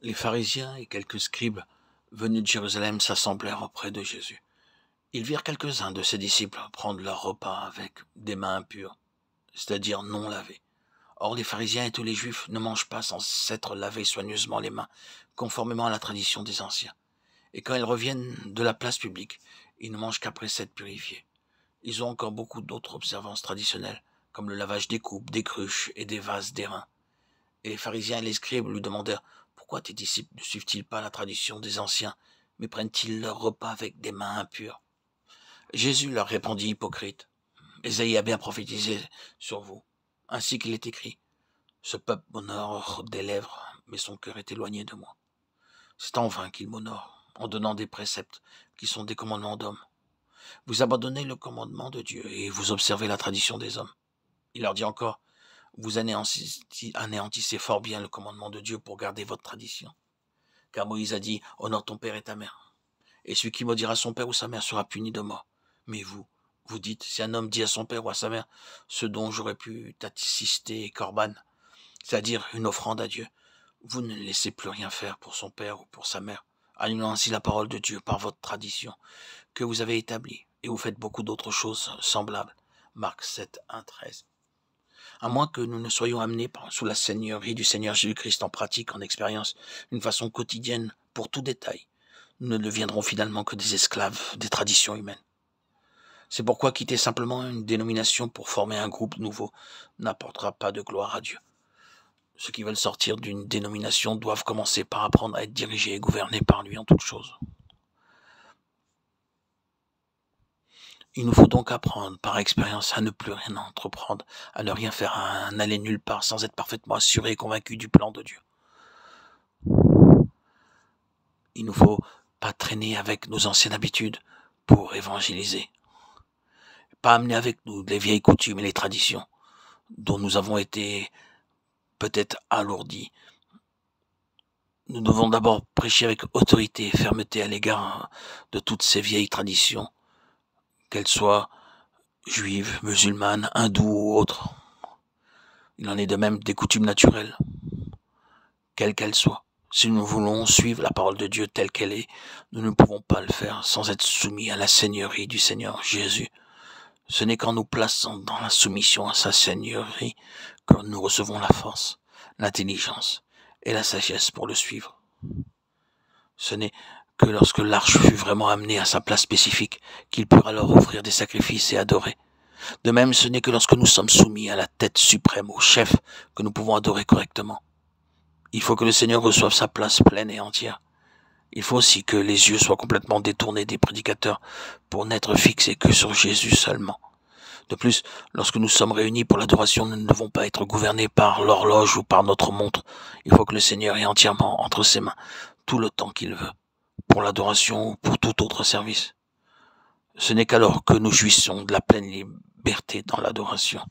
Les pharisiens et quelques scribes venus de Jérusalem s'assemblèrent auprès de Jésus. Ils virent quelques-uns de ses disciples prendre leur repas avec des mains impures, c'est-à-dire non lavées. Or, les pharisiens et tous les juifs ne mangent pas sans s'être lavés soigneusement les mains, conformément à la tradition des anciens. Et quand ils reviennent de la place publique, ils ne mangent qu'après s'être purifiés. Ils ont encore beaucoup d'autres observances traditionnelles, comme le lavage des coupes, des cruches et des vases d'airain. Et les pharisiens et les scribes lui demandèrent « Pourquoi tes disciples ne suivent-ils pas la tradition des anciens, mais prennent-ils leur repas avec des mains impures ?» Jésus leur répondit hypocrite. « Ésaïe a bien prophétisé sur vous, ainsi qu'il est écrit. Ce peuple m'honore des lèvres, mais son cœur est éloigné de moi. C'est en vain qu'il m'honore, en donnant des préceptes qui sont des commandements d'hommes. Vous abandonnez le commandement de Dieu et vous observez la tradition des hommes. » Il leur dit encore « Vous anéantissez fort bien le commandement de Dieu pour garder votre tradition. Car Moïse a dit « Honore ton père et ta mère. Et celui qui maudira son père ou sa mère sera puni de mort. Mais vous dites, si un homme dit à son père ou à sa mère ce dont j'aurais pu t'assister corban, c'est-à-dire une offrande à Dieu, vous ne laissez plus rien faire pour son père ou pour sa mère, annulant ainsi la parole de Dieu par votre tradition que vous avez établie, et vous faites beaucoup d'autres choses semblables. » Marc 7, 1, 13. À moins que nous ne soyons amenés sous la seigneurie du Seigneur Jésus-Christ en pratique, en expérience, d'une façon quotidienne, pour tout détail, nous ne deviendrons finalement que des esclaves des traditions humaines. C'est pourquoi quitter simplement une dénomination pour former un groupe nouveau n'apportera pas de gloire à Dieu. Ceux qui veulent sortir d'une dénomination doivent commencer par apprendre à être dirigés et gouvernés par lui en toutes choses. Il nous faut donc apprendre par expérience à ne plus rien entreprendre, à ne rien faire, à n'aller nulle part sans être parfaitement assuré et convaincu du plan de Dieu. Il nous faut pas traîner avec nos anciennes habitudes pour évangéliser. Pas amener avec nous les vieilles coutumes et les traditions dont nous avons été peut-être alourdis. Nous devons d'abord prêcher avec autorité et fermeté à l'égard de toutes ces vieilles traditions, qu'elles soient juives, musulmanes, hindoues ou autres. Il en est de même des coutumes naturelles, quelles qu'elles soient. Si nous voulons suivre la parole de Dieu telle qu'elle est, nous ne pouvons pas le faire sans être soumis à la seigneurie du Seigneur Jésus. Ce n'est qu'en nous plaçant dans la soumission à sa seigneurie que nous recevons la force, l'intelligence et la sagesse pour le suivre. Ce n'est que lorsque l'arche fut vraiment amenée à sa place spécifique qu'il purent alors offrir des sacrifices et adorer. De même, ce n'est que lorsque nous sommes soumis à la tête suprême, au chef, que nous pouvons adorer correctement. Il faut que le Seigneur reçoive sa place pleine et entière. Il faut aussi que les yeux soient complètement détournés des prédicateurs pour n'être fixés que sur Jésus seulement. De plus, lorsque nous sommes réunis pour l'adoration, nous ne devons pas être gouvernés par l'horloge ou par notre montre. Il faut que le Seigneur ait entièrement entre ses mains tout le temps qu'il veut, pour l'adoration ou pour tout autre service. Ce n'est qu'alors que nous jouissons de la pleine liberté dans l'adoration.